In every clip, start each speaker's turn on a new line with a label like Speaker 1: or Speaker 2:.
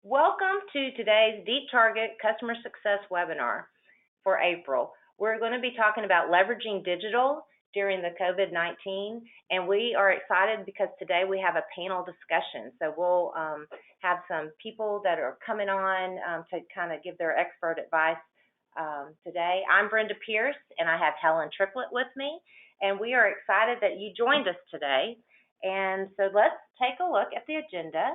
Speaker 1: Welcome to today's Deep Target Customer Success webinar for April. We're going to be talking about leveraging digital during the COVID-19, and we are excited because today we have a panel discussion. So we'll have some people that are coming on to kind of give their expert advice today. I'm Brenda Pierce, and I have Helen Triplett with me, and we are excited that you joined us today. And so let's take a look at the agenda.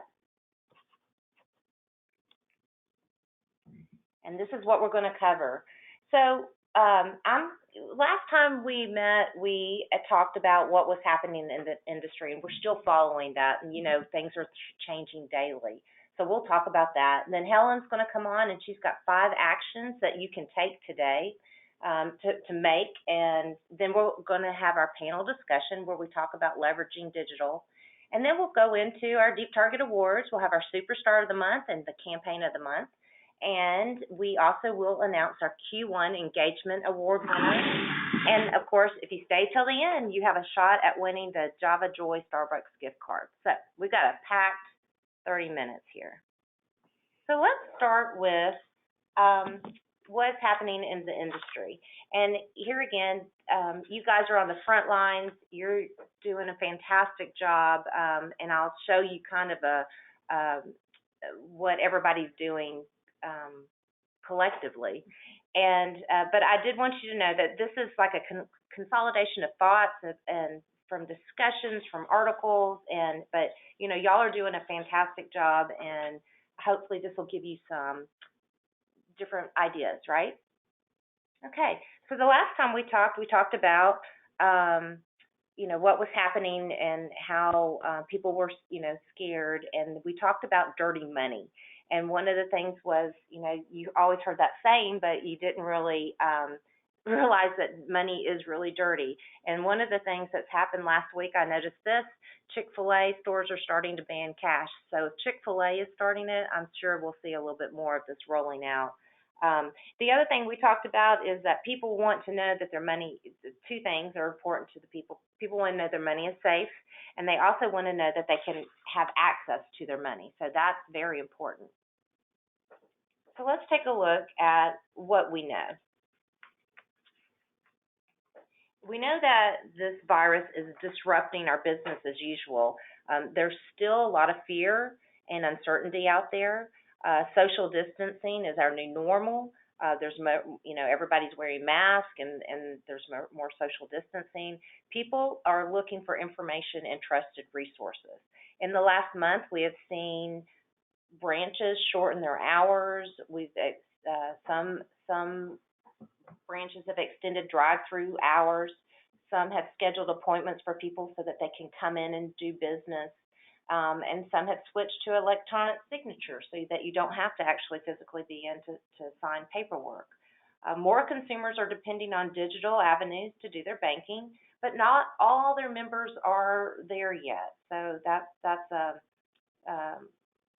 Speaker 1: And this is what we're going to cover. So last time we met, we talked about what was happening in the industry, and we're still following that. And, things are changing daily. So we'll talk about that. And then Helen's going to come on, and she's got 5 actions that you can take today to make. And then we're going to have our panel discussion where we talk about leveraging digital. And then we'll go into our Deep Target Awards. We'll have our Superstar of the Month and the Campaign of the Month. And we also will announce our Q1 Engagement Award winner. And, of course, if you stay till the end, you have a shot at winning the Java Joy Starbucks gift card. So we've got a packed 30 minutes here. So let's start with what's happening in the industry. And here again, you guys are on the front lines. You're doing a fantastic job, and I'll show you kind of what everybody's doing collectively. And but I did want you to know that this is like a consolidation of thoughts and from discussions, from articles, but y'all are doing a fantastic job, and hopefully this will give you some different ideas, right? Okay, so the last time we talked about what was happening and how people were scared, and we talked about dirty money. And one of the things was, you always heard that saying, but you didn't really realize that money is really dirty. And one of the things that's happened last week, I noticed this, Chick-fil-A stores are starting to ban cash. So if Chick-fil-A is starting it, I'm sure we'll see a little bit more of this rolling out. The other thing we talked about is that people want to know that their money, 2 things are important to the people. People want to know their money is safe, and they also want to know that they can have access to their money. So that's very important. So let's take a look at what we know. We know that this virus is disrupting our business as usual. There's still a lot of fear and uncertainty out there. Social distancing is our new normal. There's everybody's wearing masks, and there's more social distancing. People are looking for information and trusted resources. In the last month, we have seen branches shorten their hours. Some branches have extended drive-through hours. Some have scheduled appointments for people so that they can come in and do business. And some have switched to electronic signature so that you don't have to actually physically be in to sign paperwork. More consumers are depending on digital avenues to do their banking, but not all their members are there yet. So that's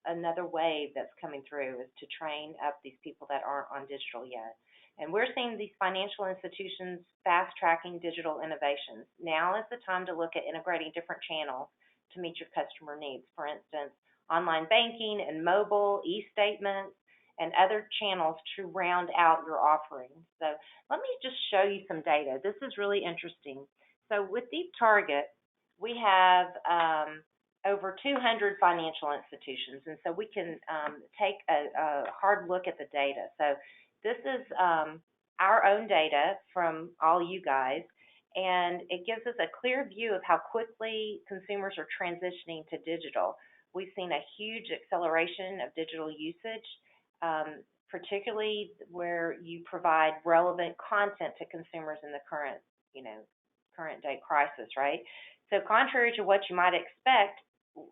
Speaker 1: another wave that's coming through, is to train up these people that aren't on digital yet. And we're seeing these financial institutions fast-tracking digital innovations. Now is the time to look at integrating different channels to meet your customer needs. For instance, online banking and mobile, e-statements, and other channels to round out your offerings. So let me just show you some data. This is really interesting. So with Deep Target, we have over 200 financial institutions, and so we can take a hard look at the data. So this is our own data from all you guys, and it gives us a clear view of how quickly consumers are transitioning to digital. We've seen a huge acceleration of digital usage, particularly where you provide relevant content to consumers in the current day crisis, right? So contrary to what you might expect,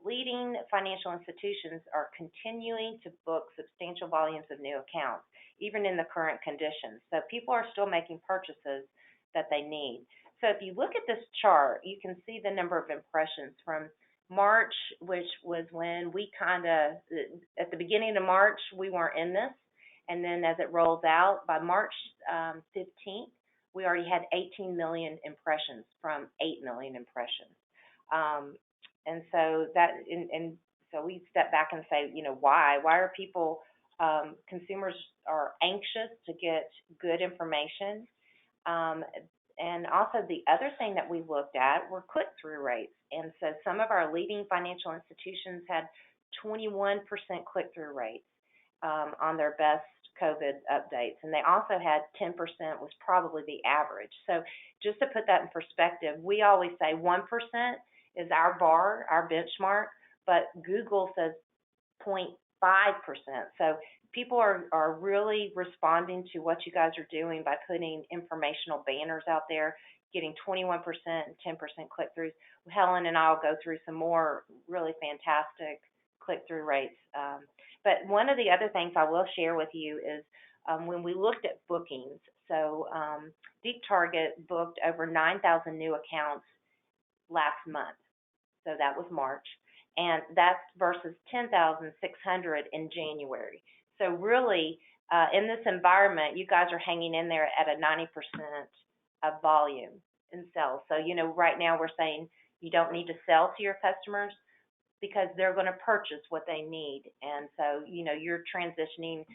Speaker 1: leading financial institutions are continuing to book substantial volumes of new accounts, even in the current conditions. So people are still making purchases that they need. So if you look at this chart, you can see the number of impressions from March, which was when we at the beginning of March, we weren't in this. And then as it rolls out, by March 15th, we already had 18 million impressions from 8 million impressions. And so So we step back and say, why? Why are people, consumers are anxious to get good information? Um, and also the other thing that we looked at were click-through rates. And so some of our leading financial institutions had 21% click-through rates on their best COVID updates. And they also had 10% was probably the average. So just to put that in perspective, we always say 1% is our bar, our benchmark, but Google says 0.5%. So people are really responding to what you guys are doing by putting informational banners out there, getting 21% and 10% click-throughs. Helen and I will go through some more really fantastic click-through rates. But one of the other things I will share with you is when we looked at bookings, so Deep Target booked over 9,000 new accounts last month. So that was March. And that's versus 10,600 in January. So really, in this environment, you guys are hanging in there at a 90% of volume in sales. So, right now we're saying you don't need to sell to your customers because they're going to purchase what they need. And so, you're transitioning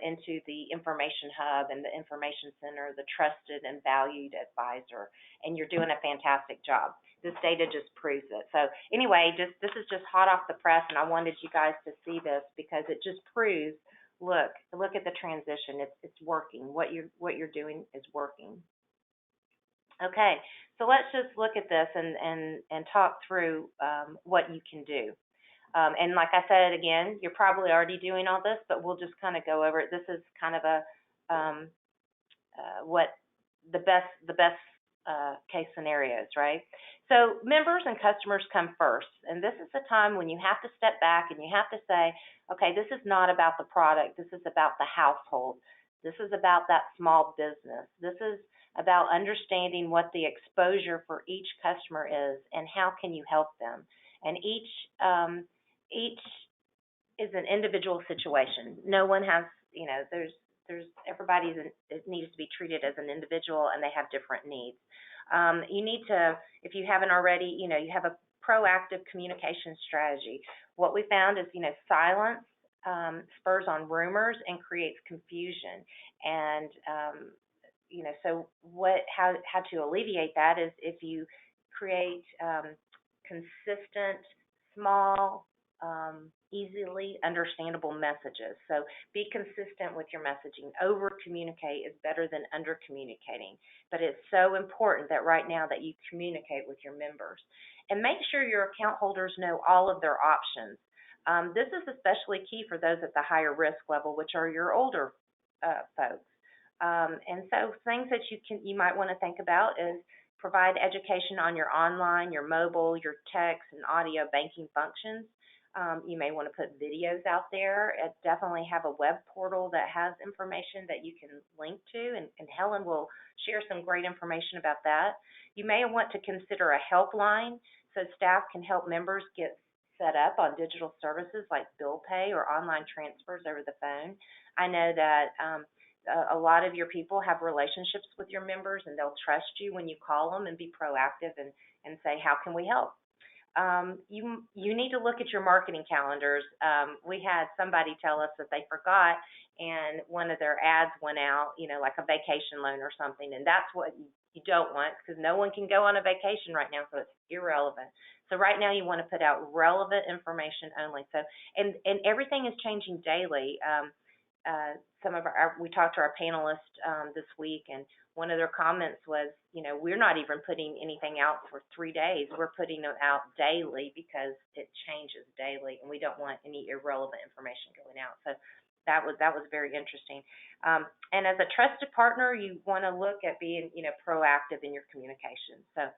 Speaker 1: into the information hub and the information center, the trusted and valued advisor, and you're doing a fantastic job. This data just proves it. So anyway, this is just hot off the press, and I wanted you guys to see this because it just proves, look at the transition. It's working. What you're doing is working. Okay, so let's just look at this and talk through what you can do. And like I said again, you're probably already doing all this, but we'll just kind of go over it. This is kind of a what the best case scenarios, right? So members and customers come first, and this is the time when you have to step back and you have to say, okay, this is not about the product. This is about the household. This is about that small business. This is about understanding what the exposure for each customer is and how can you help them. And each is an individual situation. No one has, there's everybody needs to be treated as an individual, and they have different needs. You need to, if you haven't already, you have a proactive communication strategy. What we found is, silence spurs on rumors and creates confusion. And so how to alleviate that is if you create consistent, small, easily understandable messages. So be consistent with your messaging. Over communicate is better than under communicating, but it's so important that right now that you communicate with your members and make sure your account holders know all of their options. This is especially key for those at the higher risk level, which are your older folks. And so things that you might want to think about is provide education on your online, your mobile, your text and audio banking functions. You may want to put videos out there. Definitely have a web portal that has information that you can link to, and Helen will share some great information about that. You may want to consider a helpline so staff can help members get set up on digital services like bill pay or online transfers over the phone. I know that a lot of your people have relationships with your members, and they'll trust you when you call them and be proactive and say, how can we help? You need to look at your marketing calendars. We had somebody tell us that they forgot, and one of their ads went out, like a vacation loan or something, and that's what you don't want because no one can go on a vacation right now, so it's irrelevant. So right now you want to put out relevant information only. So and everything is changing daily. We talked to our panelists this week, and one of their comments was, we're not even putting anything out for 3 days. We're putting them out daily because it changes daily, and we don't want any irrelevant information going out. So that was very interesting. And as a trusted partner, you want to look at being, proactive in your communication. So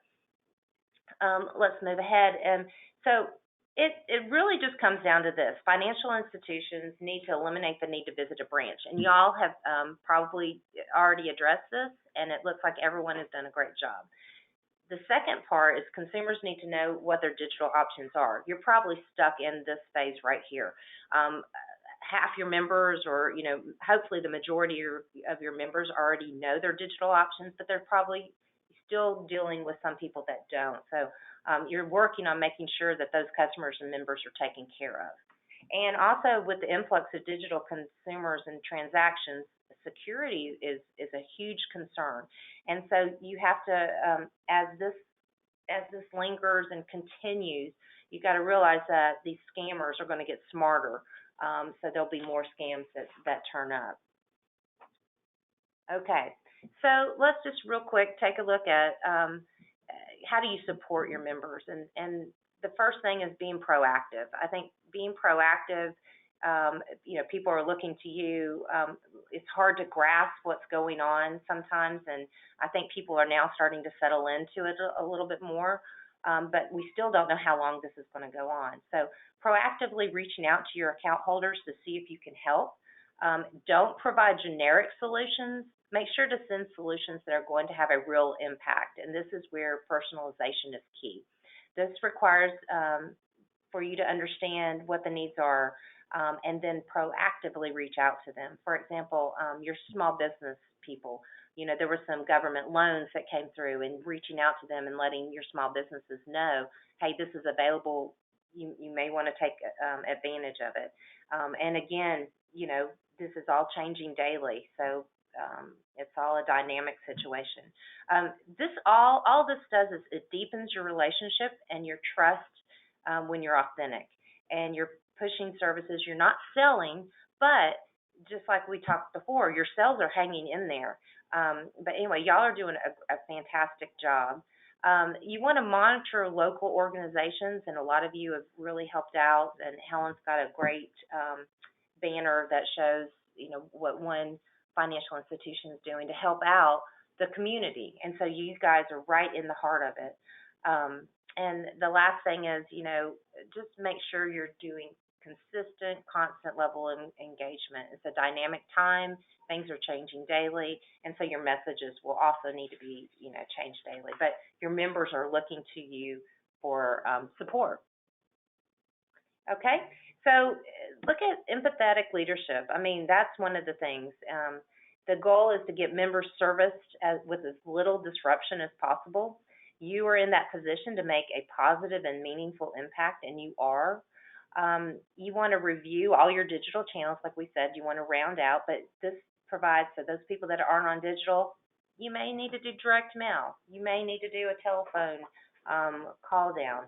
Speaker 1: let's move ahead. And so it really just comes down to this. Financial institutions need to eliminate the need to visit a branch. And y'all have probably already addressed this, and it looks like everyone has done a great job. The second part is consumers need to know what their digital options are. You're probably stuck in this phase right here. Half your members, or hopefully the majority of your members already know their digital options, but they're probably still dealing with some people that don't. So you're working on making sure that those customers and members are taken care of. And also with the influx of digital consumers and transactions, security is a huge concern. And so you have to, as this lingers and continues, you got to realize that these scammers are going to get smarter. So there'll be more scams that turn up. Okay, so let's just real quick take a look at how do you support your members, and the first thing is being proactive. I think being proactive, people are looking to you. It's hard to grasp what's going on sometimes, and I think people are now starting to settle into it a little bit more. But we still don't know how long this is going to go on. So proactively reaching out to your account holders to see if you can help. Don't provide generic solutions. Make sure to send solutions that are going to have a real impact, and this is where personalization is key. This requires for you to understand what the needs are, and then proactively reach out to them. For example, your small business people, there were some government loans that came through, and reaching out to them and letting your small businesses know, hey, this is available. You may want to take advantage of it. And again, this is all changing daily, so it's all a dynamic situation. All this does is it deepens your relationship and your trust when you're authentic and you're pushing services. You're not selling, but just like we talked before, your sales are hanging in there. But anyway, y'all are doing a fantastic job. You want to monitor local organizations, and a lot of you have really helped out, and Helen's got a great banner that shows, what one financial institution is doing to help out the community. And so you guys are right in the heart of it. And the last thing is, just make sure you're doing consistent, constant level of engagement. It's a dynamic time. Things are changing daily, and so your messages will also need to be, changed daily. But your members are looking to you for support. Okay, so look at empathetic leadership. I mean, that's one of the things. The goal is to get members serviced with as little disruption as possible. You are in that position to make a positive and meaningful impact, and you are. You want to review all your digital channels, like we said. You want to round out, but this provides, so those people that aren't on digital, you may need to do direct mail. You may need to do a telephone call down.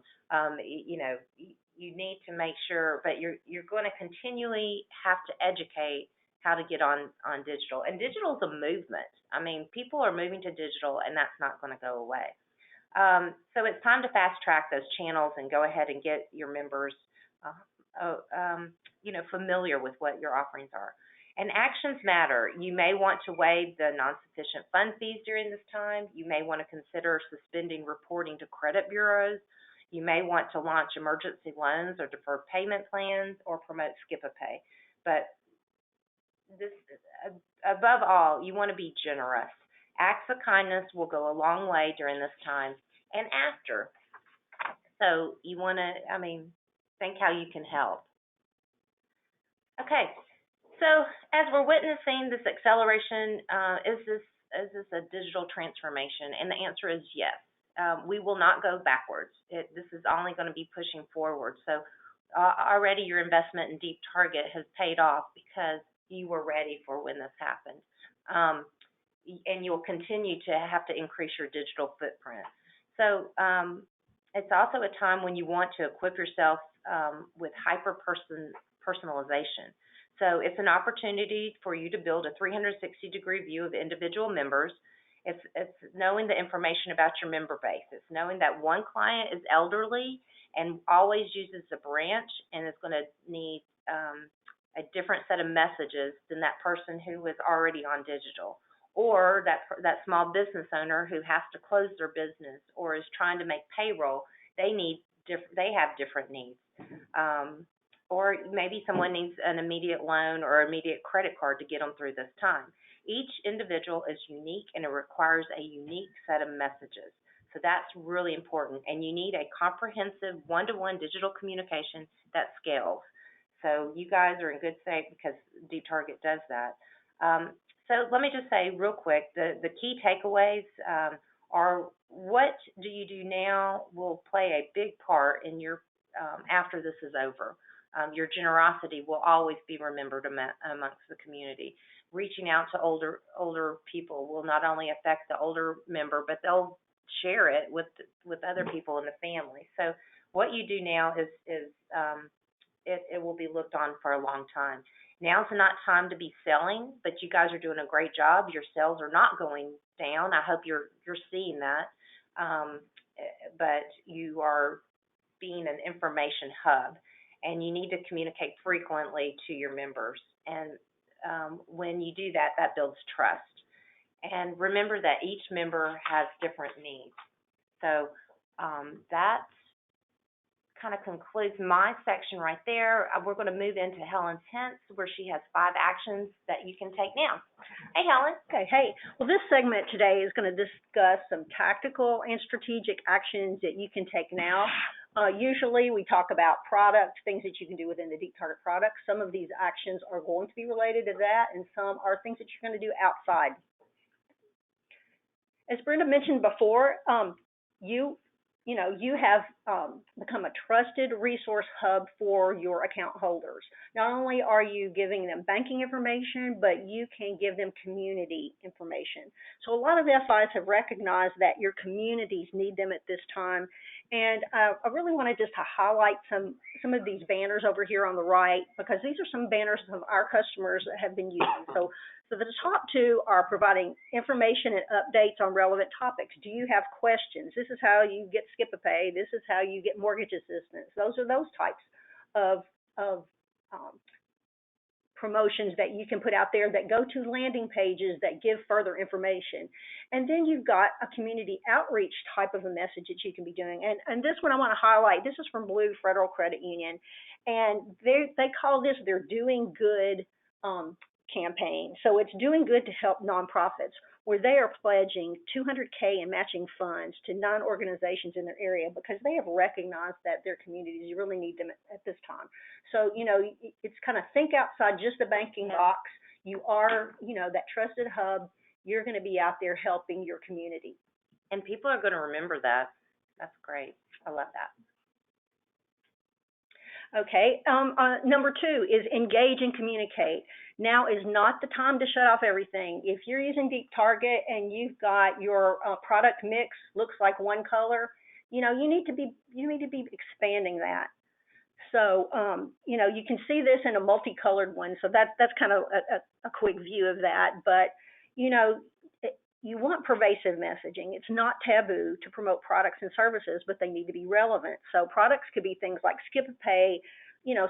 Speaker 1: You need to make sure, but you're going to continually have to educate how to get on digital. And digital is a movement. I mean, people are moving to digital, and that's not going to go away. So it's time to fast track those channels and go ahead and get your members familiar with what your offerings are. And actions matter. You may want to waive the non-sufficient fund fees during this time. You may want to consider suspending reporting to credit bureaus. You may want to launch emergency loans or deferred payment plans or promote skip-a-pay. But this, above all, you want to be generous. Acts of kindness will go a long way during this time and after. So you want to, think how you can help. Okay, so as we're witnessing this acceleration, is this a digital transformation? And the answer is yes. We will not go backwards. This is only going to be pushing forward. So already your investment in Deep Target has paid off because you were ready for when this happened. And you'll continue to have to increase your digital footprint. So it's also a time when you want to equip yourself with personalization. So it's an opportunity for you to build a 360-degree view of individual members. It's knowing the information about your member base. It's knowing that one client is elderly and always uses a branch and is going to need a different set of messages than that person who is already on digital, or that small business owner who has to close their business or is trying to make payroll. They have different needs. Or maybe someone needs an immediate loan or immediate credit card to get them through this time. Each individual is unique, and it requires a unique set of messages. So that's really important. And you need a comprehensive one-to-one digital communication that scales. So you guys are in good shape because Deep Target does that. So let me just say real quick, the key takeaways Or what do you do now will play a big part in your after this is over. Your generosity will always be remembered amongst the community. Reaching out to older people will not only affect the older member, but they'll share it with other people in the family. So what you do now is it will be looked on for a long time. Now's not time to be selling, but you guys are doing a great job. Your sales are not going down. I hope you're seeing that. But you are being an information hub, and you need to communicate frequently to your members. And when you do that, that builds trust. And remember that each member has different needs. So that kind of concludes my section right there. We're going to move into Helen's hints, where she has 5 actions that you can take now. Hey, Helen.
Speaker 2: Okay, hey. Well, this segment today is going to discuss some tactical and strategic actions that you can take now. Usually we talk about products, things that you can do within the Deep Target product. Some of these actions are going to be related to that, and some are things that you're going to do outside. As Brenda mentioned before, you have become a trusted resource hub for your account holders. Not only are you giving them banking information, but you can give them community information. So a lot of FIs have recognized that your communities need them at this time. And I really wanted just to highlight some of these banners over here on the right, because these are some banners of our customers that have been using. So the top 2 are providing information and updates on relevant topics. Do you have questions? This is how you get skip-a-pay. This is how you get mortgage assistance. Those are those types of promotions that you can put out there that go to landing pages that give further information. And then you've got a community outreach type of a message that you can be doing. And this one I want to highlight. This is from Blue Federal Credit Union, and they call this their Doing Good campaign. So it's doing good to help nonprofits, where they are pledging $200K in matching funds to 9 organizations in their area, because they have recognized that their communities really need them at this time. So, it's kind of think outside just the banking box. You are, that trusted hub. You're going to be out there helping your community.
Speaker 1: And people are going to remember that. That's great. I love that.
Speaker 2: Okay, number 2 is engage and communicate. Now is not the time to shut off everything. If you're using Deep Target and you've got your product mix looks like one color, you need to be expanding that. So, you can see this in a multicolored one. So that's kind of a quick view of that. But, you want pervasive messaging. It's not taboo to promote products and services, but they need to be relevant. So products could be things like skip-a-pay,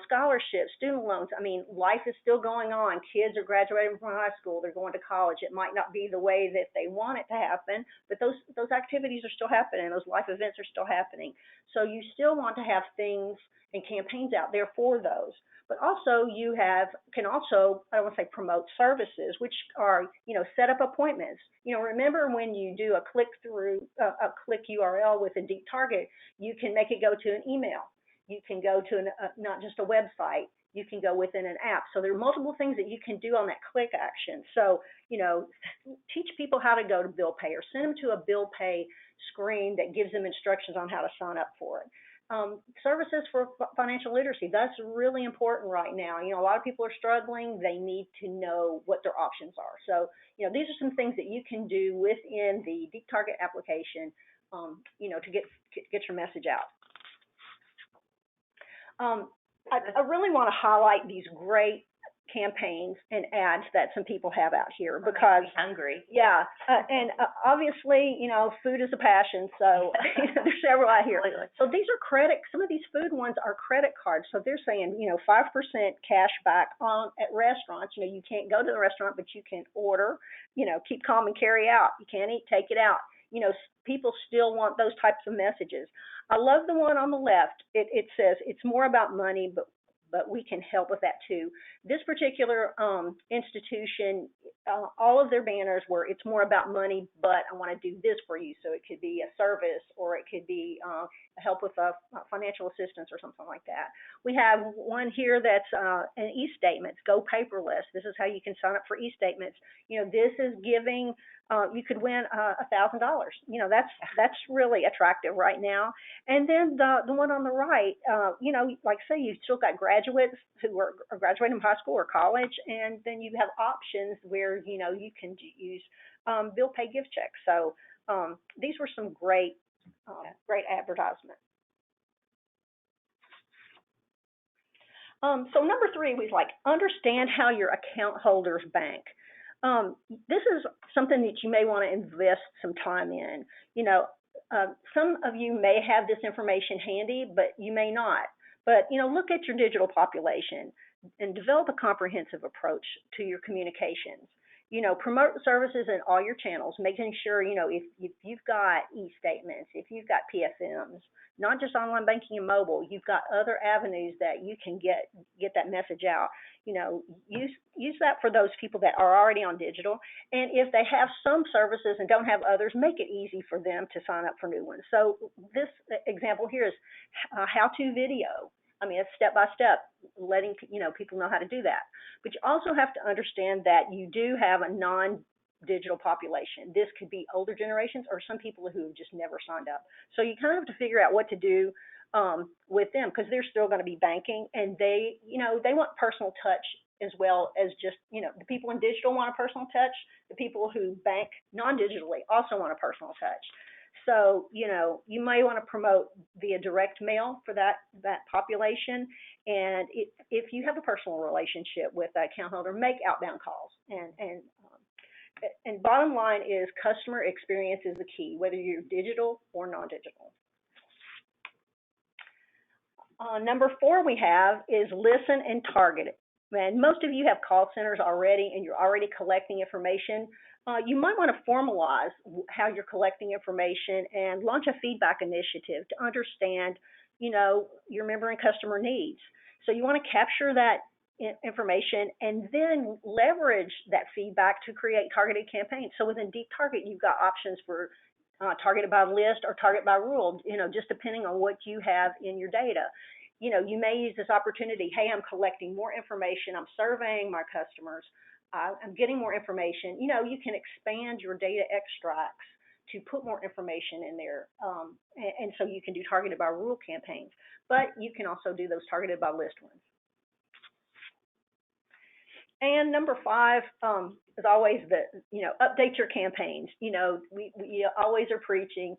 Speaker 2: scholarships, student loans. I mean, life is still going on. Kids are graduating from high school. They're going to college. It might not be the way that they want it to happen, but those activities are still happening. Those life events are still happening. So you still want to have things and campaigns out there for those. But also you can also, I don't want to say promote services, which are, set up appointments. Remember when you do a click URL with a Deep Target, you can make it go to an email. You can go to not just a website. You can go within an app. So there are multiple things that you can do on that click action. So, teach people how to go to bill pay, or send them to a bill pay screen that gives them instructions on how to sign up for it. Services for financial literacy, that's really important right now. A lot of people are struggling. They need to know what their options are. So, these are some things that you can do within the Deep Target application, to get your message out. I really want to highlight these great campaigns and ads that some people have out here, because
Speaker 1: hungry.
Speaker 2: Yeah, and obviously, food is a passion, so there's several out here. So these are some of these food ones are credit cards. So they're saying, 5% cash back at restaurants. You can't go to the restaurant, but you can order, keep calm and carry out. You can't eat, take it out. People still want those types of messages. I love the one on the left. It says it's more about money, but we can help with that too. This particular institution all of their banners where it's more about money, but I want to do this for you. So it could be a service, or it could be help with financial assistance or something like that. We have one here that's an e-statements, go paperless. This is how you can sign up for e-statements. This is giving, you could win $1,000. That's really attractive right now. And then the one on the right, like say you've still got graduates who are graduating from high school or college, and then you have options where, you can use bill pay gift checks. So these were some great advertisements. So number 3 was understand how your account holders bank. This is something that you may want to invest some time in. Some of you may have this information handy, but you may not. But, look at your digital population and develop a comprehensive approach to your communications. Promote services in all your channels, making sure, if you've got e-statements, if you've got PFMs, not just online banking and mobile, you've got other avenues that you can get that message out. Use that for those people that are already on digital. And if they have some services and don't have others, make it easy for them to sign up for new ones. So this example here is how-to video. I mean, it's step-by-step, letting people know how to do that. But you also have to understand that you do have a non-digital population. This could be older generations or some people who have just never signed up. So you kind of have to figure out what to do with them, because they're still going to be banking, and they want personal touch as well as just, the people in digital want a personal touch. The people who bank non-digitally also want a personal touch. So, you may want to promote via direct mail for that population. And if you have a personal relationship with that account holder, make outbound calls. And bottom line is customer experience is the key, whether you're digital or non-digital. Number 4 we have is listen and target it. And most of you have call centers already, and you're already collecting information. You might want to formalize how you're collecting information and launch a feedback initiative to understand, your member and customer needs. So you want to capture that information and then leverage that feedback to create targeted campaigns. So within Deep Target, you've got options for targeted by list or target by rule, just depending on what you have in your data. You may use this opportunity, hey, I'm collecting more information, I'm surveying my customers, I'm getting more information. You can expand your data extracts to put more information in there. And so you can do targeted by rule campaigns, but you can also do those targeted by list ones. And number 5 is always update your campaigns. We always are preaching,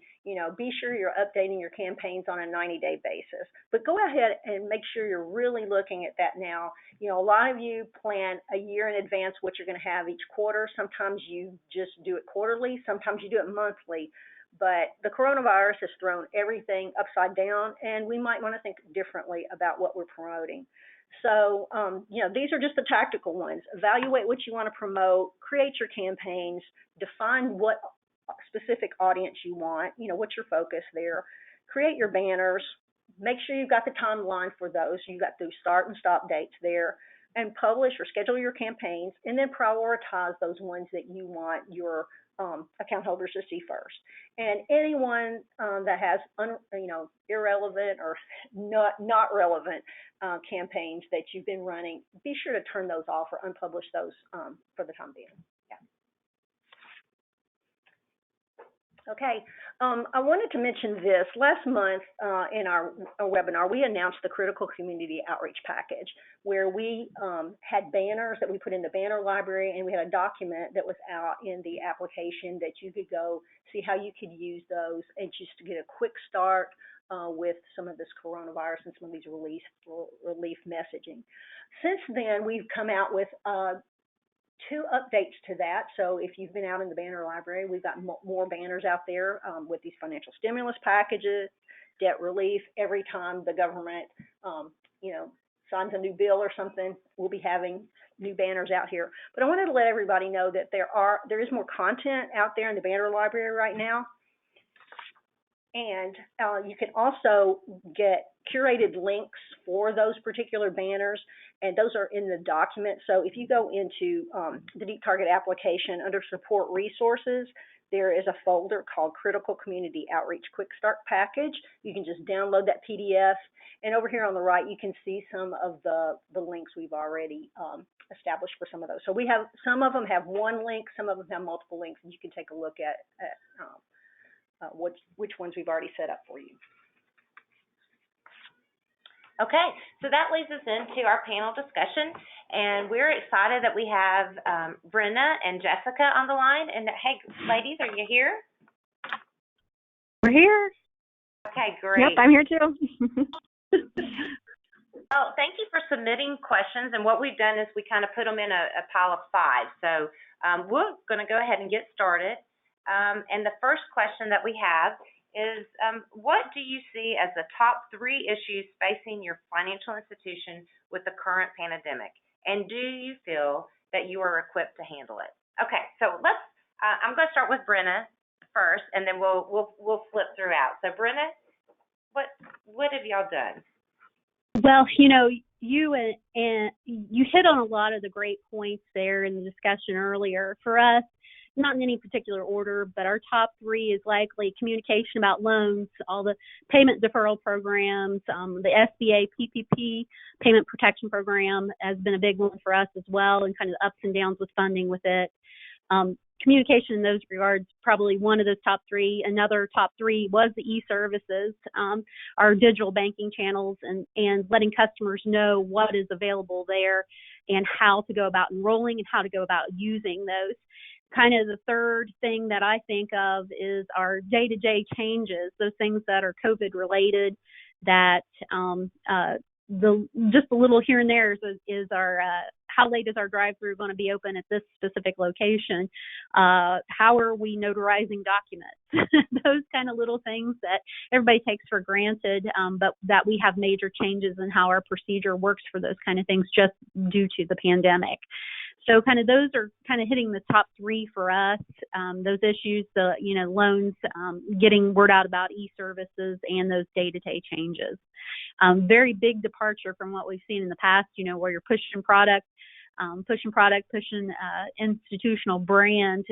Speaker 2: be sure you're updating your campaigns on a 90-day basis. But go ahead and make sure you're really looking at that now. A lot of you plan a year in advance what you're going to have each quarter. Sometimes you just do it quarterly. Sometimes you do it monthly. But the coronavirus has thrown everything upside down, and we might want to think differently about what we're promoting. So, these are just the tactical ones. Evaluate what you want to promote, create your campaigns, define what specific audience you want, what's your focus there, create your banners, make sure you've got the timeline for those. You've got those start and stop dates there, and publish or schedule your campaigns, and then prioritize those ones that you want your account holders to see first. And anyone that has irrelevant or not relevant campaigns that you've been running, be sure to turn those off or unpublish those for the time being. Yeah. Okay, I wanted to mention this. Last month in our webinar, we announced the Critical Community Outreach Package, where we had banners that we put in the banner library, and we had a document that was out in the application that you could go see how you could use those and just to get a quick start with some of this coronavirus and some of these relief messaging. Since then, we've come out with 2 updates to that. So if you've been out in the banner library, we've got more banners out there with these financial stimulus packages, debt relief. Every time the government, signs a new bill or something, we'll be having new banners out here. But I wanted to let everybody know that there is more content out there in the banner library right now. And you can also get curated links for those particular banners, and those are in the document. So if you go into the Deep Target application under Support Resources, there is a folder called Critical Community Outreach Quick Start Package. You can just download that PDF. And over here on the right, you can see some of the links we've already established for some of those. So we have, some of them have one link, some of them have multiple links, and you can take a look at which ones we've already set up for you.
Speaker 1: Okay, so that leads us into our panel discussion, and we're excited that we have Brenna and Jessica on the line. And hey, ladies, are you here?
Speaker 3: We're here.
Speaker 1: Okay, great.
Speaker 3: Yep, I'm here too.
Speaker 1: Oh, thank you for submitting questions, and what we've done is we kind of put them in a pile of 5. So we're going to go ahead and get started. And the first question that we have is, what do you see as the top 3 issues facing your financial institution with the current pandemic? And do you feel that you are equipped to handle it? Okay, so let's. I'm going to start with Brenna first, and then we'll flip throughout. So Brenna, what have y'all done?
Speaker 3: Well, you know, you hit on a lot of the great points there in the discussion earlier. For us, not in any particular order, but our top 3 is likely communication about loans, all the payment deferral programs, the SBA PPP payment protection program has been a big one for us as well, and kind of the ups and downs with funding with it. Communication in those regards, probably one of those top 3. Another top 3 was the e-services, our digital banking channels, and letting customers know what is available there and how to go about enrolling and how to go about using those. Kind of the third thing that I think of is our day-to-day changes, those things that are COVID related, that just a little here and there is our how late is our drive-through going to be open at this specific location? How are we notarizing documents? Those kind of little things that everybody takes for granted, but that we have major changes in how our procedure works for those kind of things just due to the pandemic. So kind of those are kind of hitting the top 3 for us, those issues, the, you know, loans, getting word out about e-services, and those day-to-day changes. Very big departure from what we've seen in the past, you know, where you're pushing product, pushing institutional brand,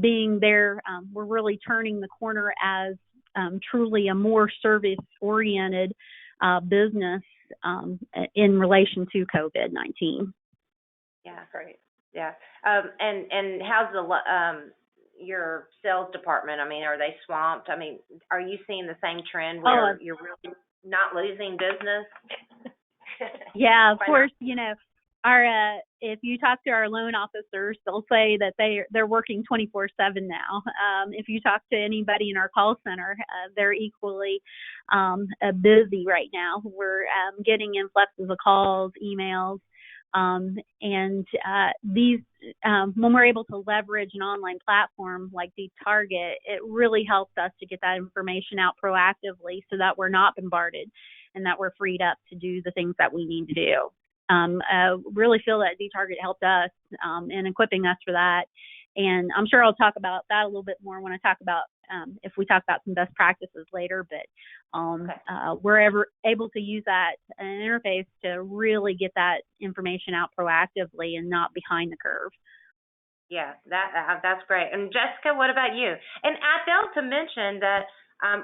Speaker 3: being there. We're really turning the corner as truly a more service-oriented business in relation to COVID-19.
Speaker 1: Yeah, great. Yeah. And how's your sales department? I mean, are they swamped? I mean, are you seeing the same trend where you're really not losing business?
Speaker 3: Yeah, of course, you know, our if you talk to our loan officers, they'll say that they're working 24/7 now. If you talk to anybody in our call center, they're equally busy right now. We're getting influxes of calls, emails. These, when we're able to leverage an online platform like Deep Target, it really helps us to get that information out proactively so that we're not bombarded and that we're freed up to do the things that we need to do. Really feel that Deep Target helped us in equipping us for that. And I'm sure I'll talk about that a little bit more when I talk about, if we talk about some best practices later, but we're able to use that interface to really get that information out proactively and not behind the curve.
Speaker 1: Yeah, that's great. And Jessica, what about you? And I failed to mention that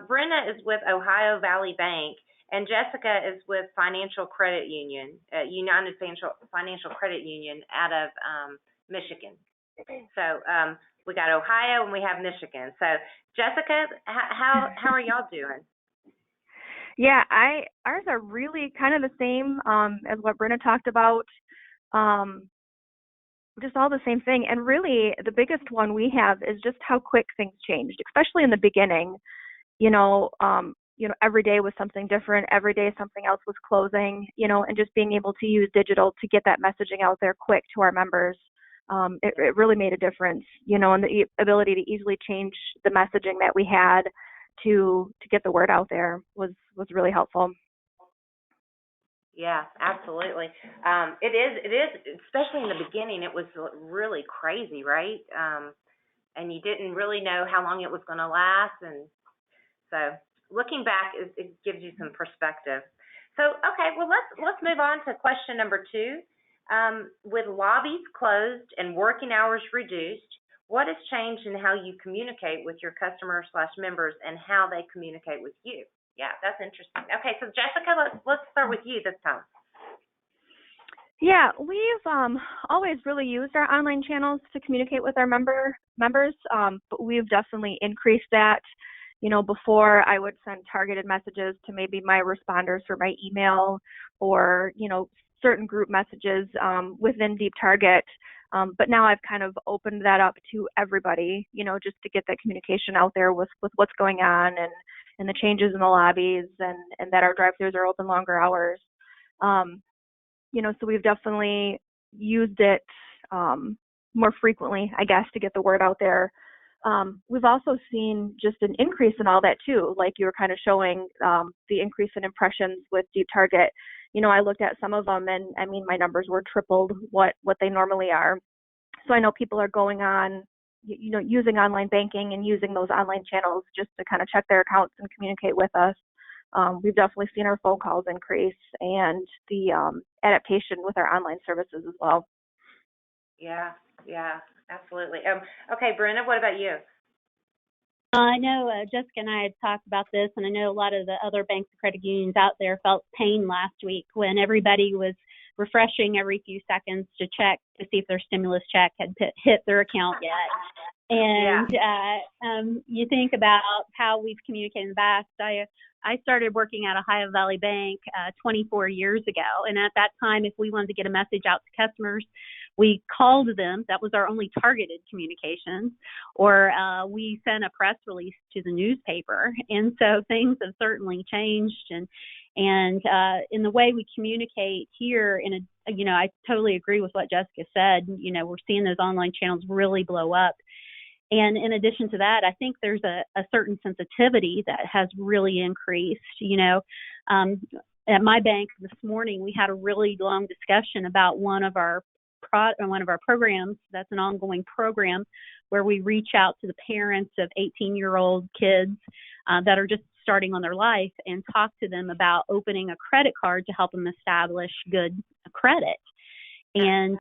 Speaker 1: Brenna is with Ohio Valley Bank, and Jessica is with Financial Credit Union, United Financial Credit Union out of Michigan. So we got Ohio and we have Michigan. So Jessica, how are y'all doing?
Speaker 4: Yeah, ours are really kind of the same as what Brenna talked about. Just all the same thing. And really the biggest one we have is just how quick things changed, especially in the beginning. You know, every day was something different. Every day something else was closing, and just being able to use digital to get that messaging out there quick to our members. It really made a difference, and the ability to easily change the messaging that we had to get the word out there was really helpful.
Speaker 1: Yeah, absolutely. It is, especially in the beginning, it was really crazy, right? And you didn't really know how long it was going to last. And So looking back, it gives you some perspective. So, okay, well, let's move on to question number 2. With lobbies closed and working hours reduced, what has changed in how you communicate with your customers/members and how they communicate with you? Yeah, that's interesting. Okay, so Jessica, let's start with you this time.
Speaker 4: Yeah, we've always really used our online channels to communicate with our members, but we've definitely increased that. You know, before I would send targeted messages to maybe my responders for my email or, you know, certain group messages within Deep Target. But now I've kind of opened that up to everybody, you know, just to get that communication out there with what's going on and the changes in the lobbies and that our drive-thrus are open longer hours. You know, so we've definitely used it more frequently, I guess, to get the word out there. We've also seen just an increase in all that too, like you were kind of showing the increase in impressions with Deep Target. You know, I looked at some of them and I mean, my numbers were tripled what they normally are. So I know people are going on, you know, using online banking and using those online channels just to kind of check their accounts and communicate with us. We've definitely seen our phone calls increase and the adaptation with our online services as well.
Speaker 1: Yeah, absolutely. Okay, Brenda, what about you?
Speaker 3: I know Jessica and I had talked about this, and I know a lot of the other banks and credit unions out there felt pain last week when everybody was refreshing every few seconds to check to see if their stimulus check had hit their account yet. And you think about how we've communicated in the past. I started working at Ohio Valley Bank 24 years ago, and at that time, if we wanted to get a message out to customers, we called them. That was our only targeted communications, or we sent a press release to the newspaper. And so things have certainly changed, and in the way we communicate here, you know, I totally agree with what Jessica said. You know, we're seeing those online channels really blow up. And in addition to that, I think there's a certain sensitivity that has really increased. You know, at my bank this morning, we had a really long discussion about one of our programs. That's an ongoing program where we reach out to the parents of 18-year-old kids that are just starting on their life and talk to them about opening a credit card to help them establish good credit. And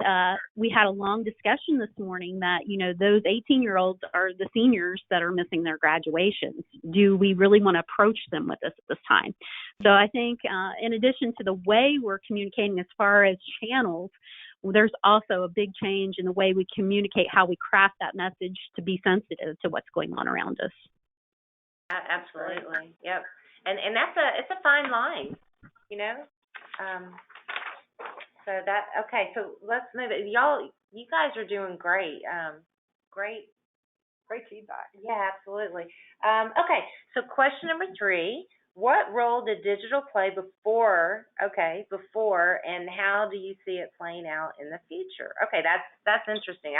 Speaker 3: we had a long discussion this morning that, you know, those 18-year-olds are the seniors that are missing their graduations. Do we really want to approach them with this at this time? So I think in addition to the way we're communicating as far as channels, there's also a big change in the way we communicate, how we craft that message to be sensitive to what's going on around us.
Speaker 1: Absolutely. Yep. And it's a fine line, you know. So let's move it. You guys are doing great. Great feedback. Yeah, absolutely. Okay, so question number 3. What role did digital play before, and how do you see it playing out in the future? Okay, that's interesting.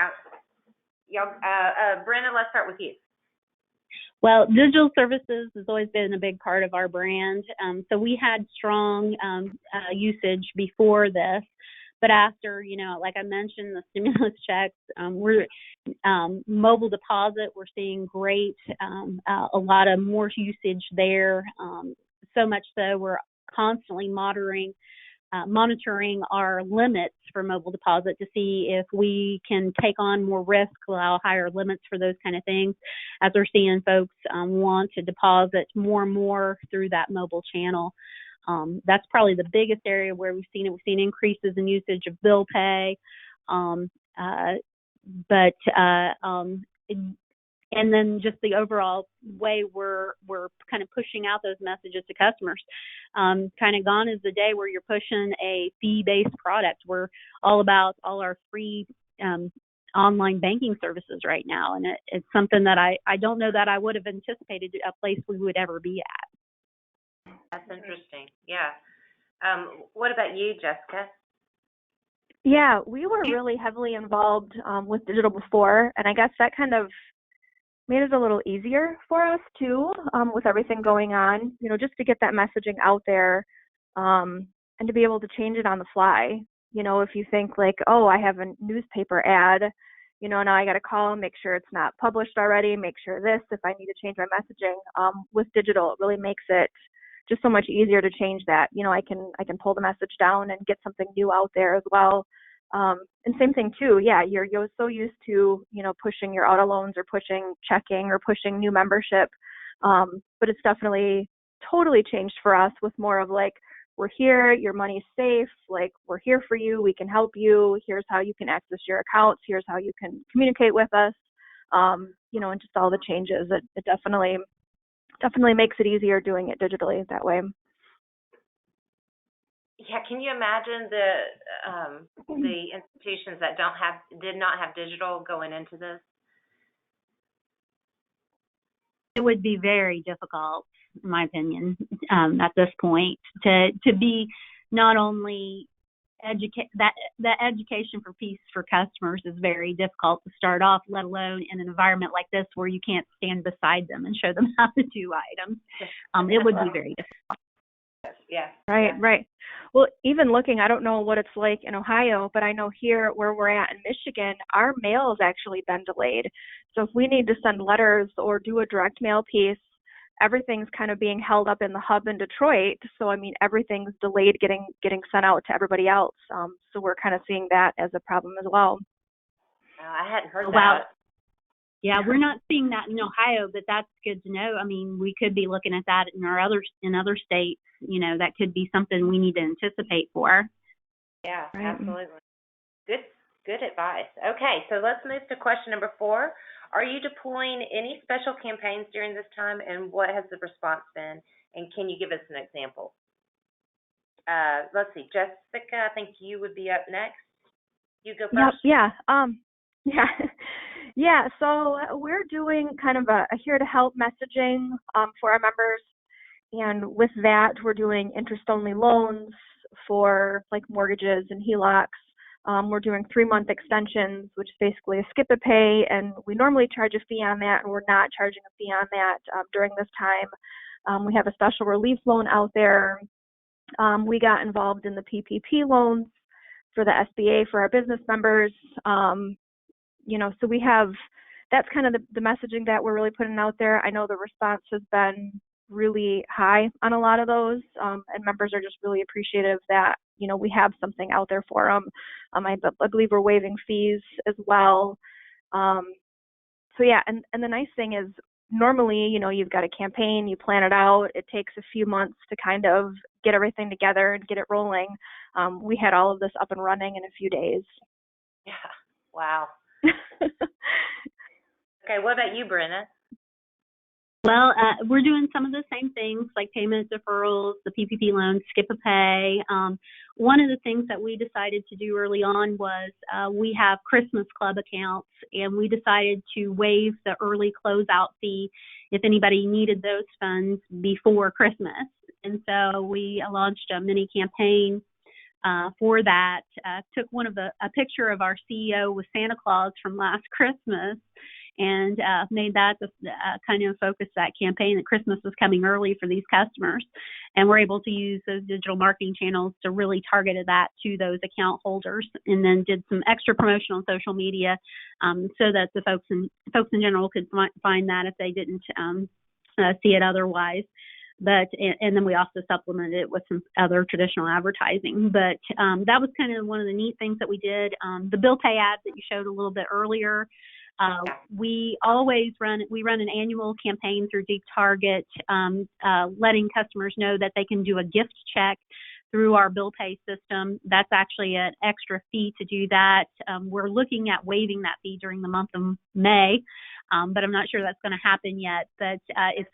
Speaker 1: Brenda, let's start with you.
Speaker 3: Well, digital services has always been a big part of our brand. So we had strong usage before this. But after, you know, like I mentioned, the stimulus checks, we're mobile deposit, we're seeing great, a lot of more usage there. So much so we're constantly monitoring our limits for mobile deposit to see if we can take on more risk, allow higher limits for those kind of things, as we're seeing folks want to deposit more and more through that mobile channel. That's probably the biggest area where we've seen it. We've seen increases in usage of bill pay, and then just the overall way we're kind of pushing out those messages to customers. Kind of gone is the day where you're pushing a fee-based product. We're all about all our free online banking services right now, and it's something that I don't know that I would have anticipated a place we would ever be at.
Speaker 1: That's interesting. Yeah. What about you, Jessica?
Speaker 4: Yeah, we were really heavily involved with digital before, and I guess that kind of made it a little easier for us too, with everything going on, you know, just to get that messaging out there and to be able to change it on the fly. You know, if you think like, oh, I have a newspaper ad Now I got to call, make sure it's not published already, make sure this, if I need to change my messaging. With digital, it really makes it just so much easier to change that. I can pull the message down and get something new out there as well. And same thing too. Yeah, you're so used to, pushing your auto loans or pushing checking or pushing new membership. But it's definitely totally changed for us with more of like, we're here, your money's safe, like we're here for you, we can help you, here's how you can access your accounts, here's how you can communicate with us, and just all the changes. It definitely makes it easier doing it digitally that way.
Speaker 1: Yeah, can you imagine the institutions that did not have digital going into this?
Speaker 3: It would be very difficult, in my opinion, at this point, to be not only the education for peace for customers is very difficult to start off, let alone in an environment like this where you can't stand beside them and show them how to do items. It would be very difficult.
Speaker 1: Yeah.
Speaker 4: Right. Well, even looking, I don't know what it's like in Ohio, but I know here where we're at in Michigan, our mail has actually been delayed. So if we need to send letters or do a direct mail piece, everything's kind of being held up in the hub in Detroit. So, everything's delayed getting sent out to everybody else. So we're kind of seeing that as a problem as well.
Speaker 1: I hadn't heard that.
Speaker 3: Wow. Yeah, we're not seeing that in Ohio, but that's good to know. We could be looking at that in other states. That could be something we need to anticipate for.
Speaker 1: Yeah, absolutely. Good advice. Okay, so let's move to question number 4. Are you deploying any special campaigns during this time, and what has the response been? And can you give us an example? Let's see, Jessica, I think you would be up next. You go first.
Speaker 4: Yeah. So we're doing kind of a here to help messaging for our members, and with that, we're doing interest-only loans for like mortgages and HELOCs. We're doing 3-month extensions, which is basically a skip a pay, and we normally charge a fee on that, and we're not charging a fee on that during this time. We have a special relief loan out there. We got involved in the PPP loans for the SBA for our business members. So we have, that's kind of the messaging that we're really putting out there. I know the response has been really high on a lot of those, and members are just really appreciative that, we have something out there for them. I believe we're waiving fees as well. So yeah, and the nice thing is normally, you've got a campaign, you plan it out, it takes a few months to kind of get everything together and get it rolling. We had all of this up and running in a few days.
Speaker 1: Yeah, wow. Okay, what about you, Brenna?
Speaker 3: Well, we're doing some of the same things like payment deferrals, the PPP loans, skip a pay. One of the things that we decided to do early on was we have Christmas Club accounts, and we decided to waive the early closeout fee if anybody needed those funds before Christmas. And so we launched a mini campaign for that. Took a picture of our CEO with Santa Claus from last Christmas, and made that the kind of focus that campaign that Christmas was coming early for these customers. And we're able to use those digital marketing channels to really target that to those account holders, and then did some extra promotion on social media so that the folks in general could find that if they didn't see it otherwise. But and then we also supplemented it with some other traditional advertising. But that was kind of one of the neat things that we did. The bill pay ads that you showed a little bit earlier, we run an annual campaign through Deep Target, letting customers know that they can do a gift check through our bill pay system. That's actually an extra fee to do that. We're looking at waiving that fee during the month of May, but I'm not sure that's going to happen yet. But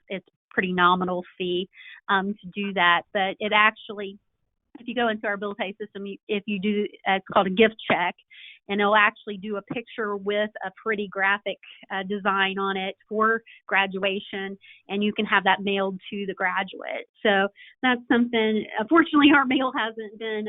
Speaker 3: it's pretty nominal fee to do that. But it actually, if you go into our bill pay system, if you do, it's called a gift check, and it'll actually do a picture with a pretty graphic design on it for graduation, and you can have that mailed to the graduate. So that's something, unfortunately our mail hasn't been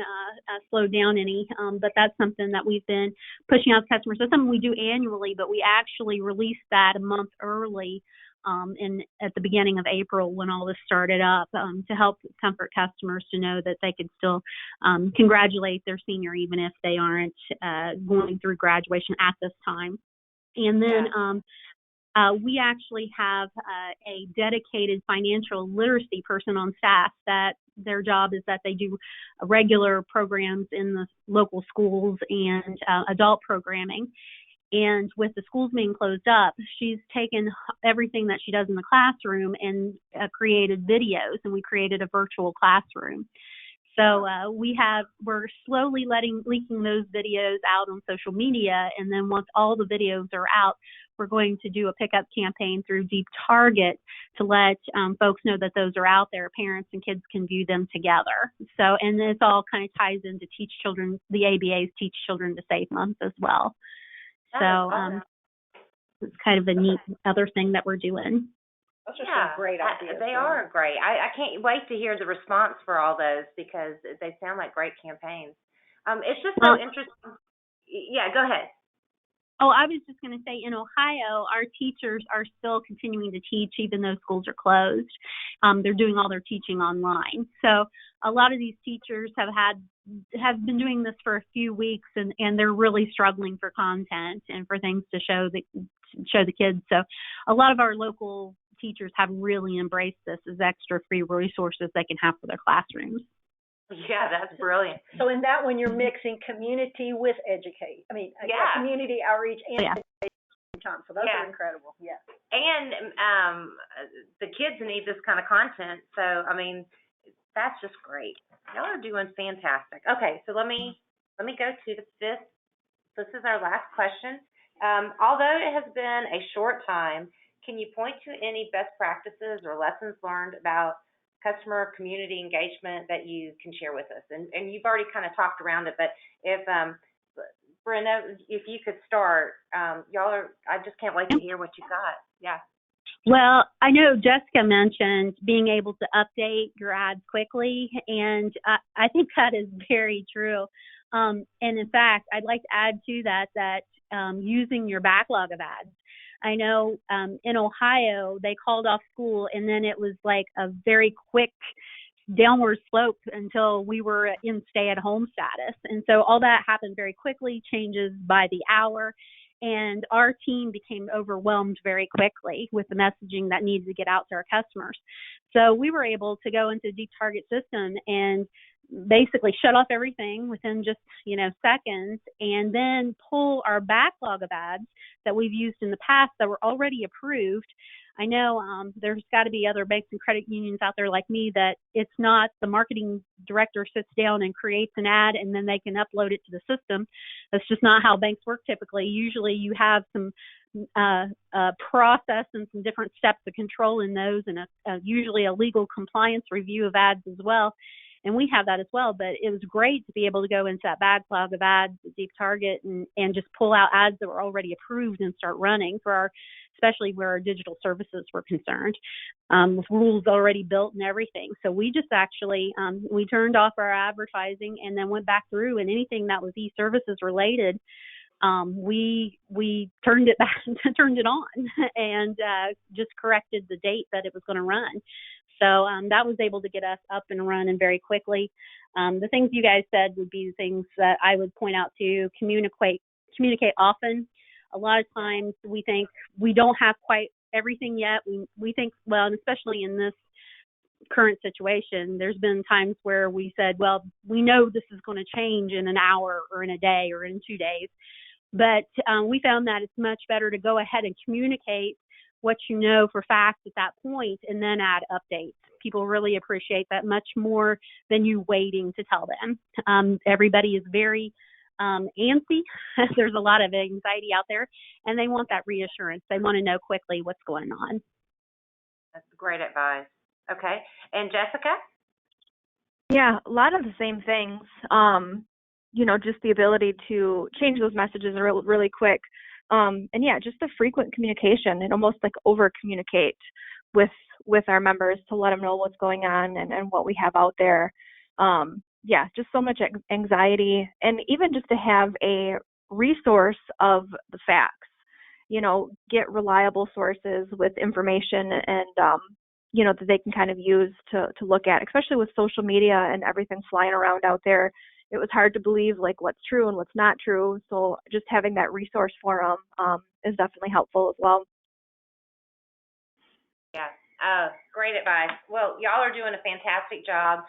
Speaker 3: slowed down any, but that's something that we've been pushing out to customers. That's something we do annually, but we actually released that a month early at the beginning of April when all this started up, to help comfort customers to know that they could still congratulate their senior even if they aren't going through graduation at this time. And then we actually have a dedicated financial literacy person on staff that their job is that they do regular programs in the local schools and adult programming. And with the schools being closed up, she's taken everything that she does in the classroom and created videos, and we created a virtual classroom. So we're slowly leaking those videos out on social media, and then once all the videos are out, we're going to do a pickup campaign through Deep Target to let folks know that those are out there. Parents and kids can view them together. So, and this all kind of ties into the ABA's Teach Children to Save Month as well. So it's kind of a neat other thing that we're doing.
Speaker 2: Those are some great ideas.
Speaker 1: They are great. I can't wait to hear the response for all those because they sound like great campaigns. It's just so interesting. Yeah, go ahead.
Speaker 3: Oh, I was just going to say, in Ohio, our teachers are still continuing to teach even though schools are closed. They're doing all their teaching online. So a lot of these teachers have been doing this for a few weeks, and they're really struggling for content and for things to show the kids. So a lot of our local teachers have really embraced this as extra free resources they can have for their classrooms.
Speaker 1: Yeah, that's brilliant.
Speaker 2: So in that one, you're mixing community with community outreach and education time. So those are incredible. Yeah.
Speaker 1: And the kids need this kind of content. So, I mean, that's just great. Y'all are doing fantastic. Okay, so let me go to the fifth. This is our last question. Although it has been a short time, can you point to any best practices or lessons learned about customer community engagement that you can share with us? And you've already kind of talked around it, but if Brenda, if you could start, I just can't wait to hear what you got. Yeah.
Speaker 3: Well, I know Jessica mentioned being able to update your ads quickly, and I think that is very true. And in fact, I'd like to add to that using your backlog of ads. I know in Ohio, they called off school, and then it was like a very quick downward slope until we were in stay-at-home status. And so all that happened very quickly, changes by the hour, and our team became overwhelmed very quickly with the messaging that needed to get out to our customers. So we were able to go into Deep Target system and basically shut off everything within just seconds, and then pull our backlog of ads that we've used in the past that were already approved. I know there's got to be other banks and credit unions out there like me that it's not the marketing director sits down and creates an ad and then they can upload it to the system. That's just not how banks work typically. Usually you have some process and some different steps of control in those, and usually a legal compliance review of ads as well. And we have that as well, but it was great to be able to go into that backlog of ads at Deep Target and just pull out ads that were already approved and start running especially where our digital services were concerned, with rules already built and everything. So we just actually, we turned off our advertising and then went back through, and anything that was e-services related, we turned it back, turned it on, and just corrected the date that it was going to run. So that was able to get us up and running very quickly. The things you guys said would be the things that I would point out to communicate often. A lot of times we think we don't have quite everything yet. We think, well, and especially in this current situation, there's been times where we said, well, we know this is going to change in an hour or in a day or in 2 days. But we found that it's much better to go ahead and communicate what you know for fact at that point and then add updates. People really appreciate that much more than you waiting to tell them. Everybody is very antsy. There's a lot of anxiety out there, and they want that reassurance. They want to know quickly what's going on.
Speaker 1: That's great advice. Okay. And Jessica?
Speaker 4: Yeah, a lot of the same things. Just the ability to change those messages really quick. And yeah, just the frequent communication and almost like over communicate with our members to let them know what's going on and what we have out there. Yeah, just so much anxiety, and even just to have a resource of the facts get reliable sources with information and, that they can kind of use to look at, especially with social media and everything flying around out there. It was hard to believe like what's true and what's not true. So just having that resource forum is definitely helpful as well.
Speaker 1: Yeah. Great advice. Well, y'all are doing a fantastic job.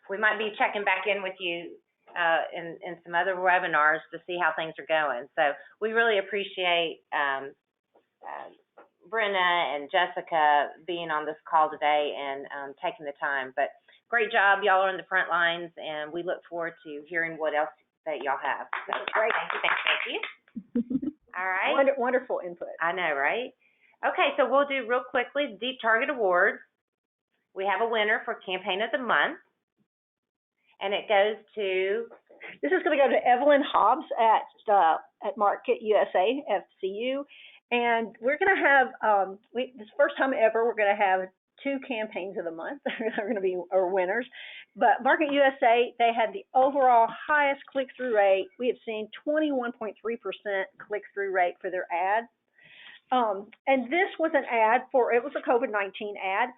Speaker 1: We might be checking back in with you in some other webinars to see how things are going. So we really appreciate Brenna and Jessica being on this call today and taking the time. But great job. Y'all are on the front lines, and we look forward to hearing what else that y'all have. So
Speaker 2: Great.
Speaker 1: Thank you. All right.
Speaker 2: Wonderful input.
Speaker 1: I know, right? Okay, so we'll do real quickly the Deep Target Awards. We have a winner for Campaign of the Month, and it goes to...
Speaker 2: This is going to go to Evelyn Hobbs at Market USA, FCU. And we're going to have, this is the first time ever, we're going to have 2 campaigns of the month. They're going to be our winners. But Market USA, they had the overall highest click-through rate. We have seen 21.3% click-through rate for their ad. And this was an ad it was a COVID-19 ad.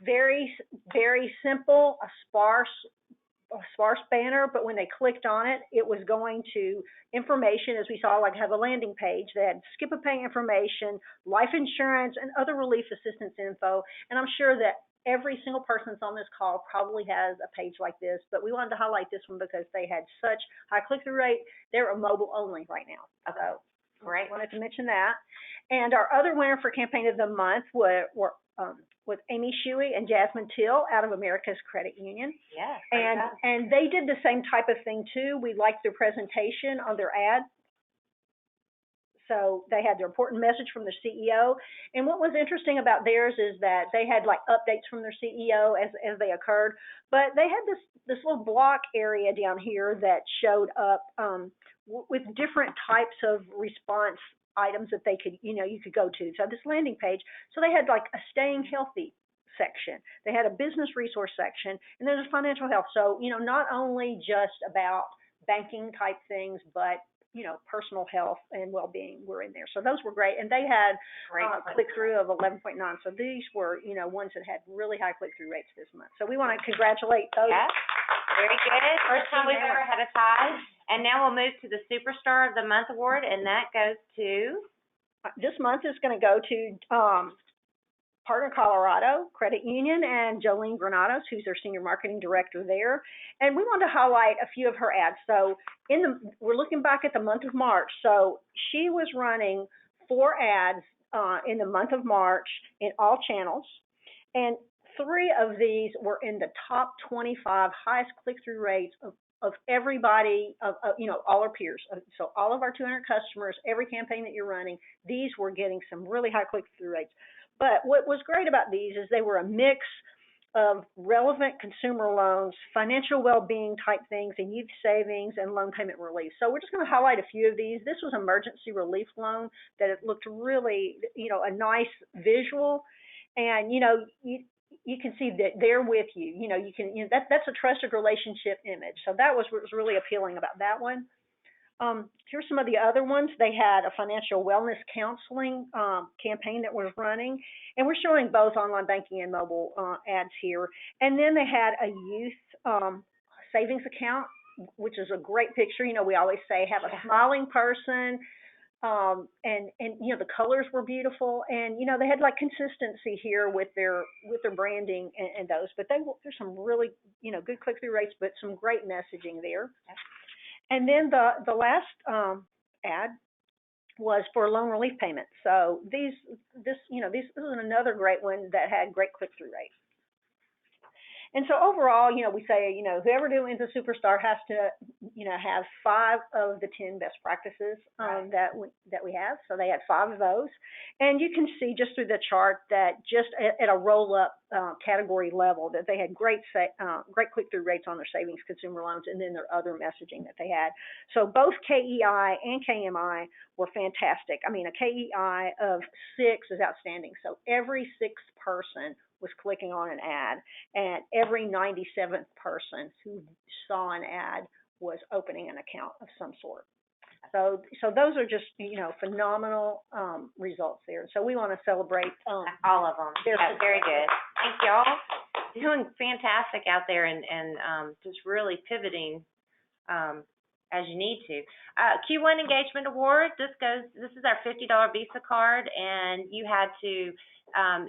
Speaker 2: Very, very simple, a sparse banner, but when they clicked on it, it was going to information, as we saw, like have a landing page. They had skip a pay information, life insurance, and other relief assistance info. And I'm sure that every single person that's on this call probably has a page like this, but we wanted to highlight this one because they had such high click-through rate. They're a mobile only right now. So
Speaker 1: Great.
Speaker 2: Wanted to mention that. And our other winner for Campaign of the Month with Amy Shuey and Jasmine Till out of America's Credit Union.
Speaker 1: Yeah.
Speaker 2: And they did the same type of thing too. We liked their presentation on their ad. So they had their important message from their CEO. And what was interesting about theirs is that they had like updates from their CEO as they occurred. But they had this little block area down here that showed up with different types of response items that they could, you could go to. So this landing page, so they had like a staying healthy section. They had a business resource section, and there's a financial health. So, not only just about banking type things, but personal health and well-being were in there. So those were great. And they had click-through of 11.9. So these were, ones that had really high click-through rates this month. So we want to congratulate those.
Speaker 1: Yes. Very good. First time we've ever had a tie. And now we'll move to the Superstar of the Month award, and that goes to?
Speaker 2: This month is going to go to Partner Colorado Credit Union and Jolene Granados, who's their Senior Marketing Director there. And we want to highlight a few of her ads. So we're looking back at the month of March. So she was running 4 ads in the month of March in all channels. And 3 of these were in the top 25 highest click-through rates of everybody, all our peers. So all of our 200 customers, every campaign that you're running, these were getting some really high click-through rates. But what was great about these is they were a mix of relevant consumer loans, financial well-being type things, and youth savings and loan payment relief. So we're just going to highlight a few of these. This was emergency relief loan that it looked really, a nice visual. And, you can see that they're with you. That's a trusted relationship image. So that was what was really appealing about that one. Here's some of the other ones. They had a financial wellness counseling campaign that was running, and we're showing both online banking and mobile ads here. And then they had a youth savings account, which is a great picture. We always say have a smiling person, and the colors were beautiful, and they had like consistency here with their branding and those. But there's some really good click-through rates, but some great messaging there. And then the last ad was for loan relief payments. So this is another great one that had great click-through rates. And so overall, we say, whoever wins a Superstar has to, have 5 of the 10 best practices that we have. So they had 5 of those. And you can see just through the chart that just at a roll-up category level that they had great click-through rates on their savings consumer loans and then their other messaging that they had. So both KEI and KMI were fantastic. I mean, a KEI of 6 is outstanding. So every 6th person was clicking on an ad, and every 97th person who saw an ad was opening an account of some sort. So those are just, phenomenal results there. So we want to celebrate
Speaker 1: all of them.
Speaker 2: their
Speaker 1: Yeah, very
Speaker 2: success.
Speaker 1: good. Thank y'all. Doing fantastic out there and just really pivoting as you need to. Q1 Engagement Award, this is our $50 Visa card, and you had to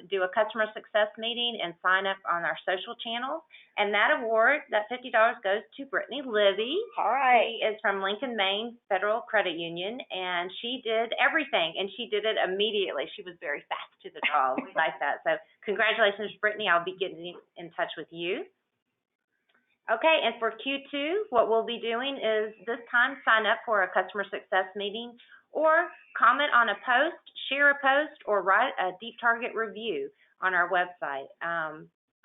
Speaker 1: do a customer success meeting and sign up on our social channels. And that award, that $50 goes to Brittany Libby.
Speaker 2: All right.
Speaker 1: She is from Lincoln, Maine Federal Credit Union, and she did everything, and she did it immediately. She was very fast to the draw. We like that. So congratulations, Brittany. I'll be getting in touch with you. Okay, and for Q2, what we'll be doing is this time sign up for a customer success meeting or comment on a post, share a post, or write a deep target review on our website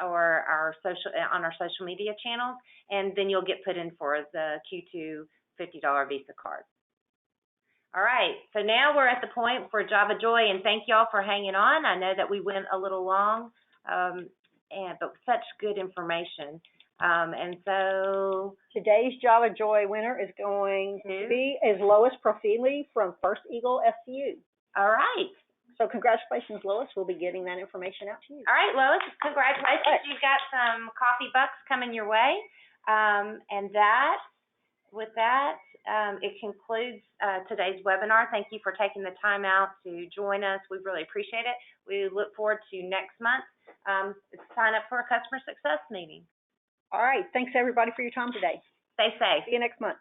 Speaker 1: or on our social media channels, and then you'll get put in for the Q2 $50 Visa card. All right, so now we're at the point for Java Joy, and thank y'all for hanging on. I know that we went a little long, but such good information. And so
Speaker 2: today's Java Joy winner is going to be Lois Profili from First Eagle SCU.
Speaker 1: All right.
Speaker 2: So congratulations, Lois. We'll be getting that information out to you.
Speaker 1: All right, Lois, congratulations. Right. You've got some coffee bucks coming your way. And with that, it concludes today's webinar. Thank you for taking the time out to join us. We really appreciate it. We look forward to next month. Sign up for a customer success meeting.
Speaker 2: All right. Thanks, everybody, for your time today.
Speaker 1: Stay safe.
Speaker 2: See you next month.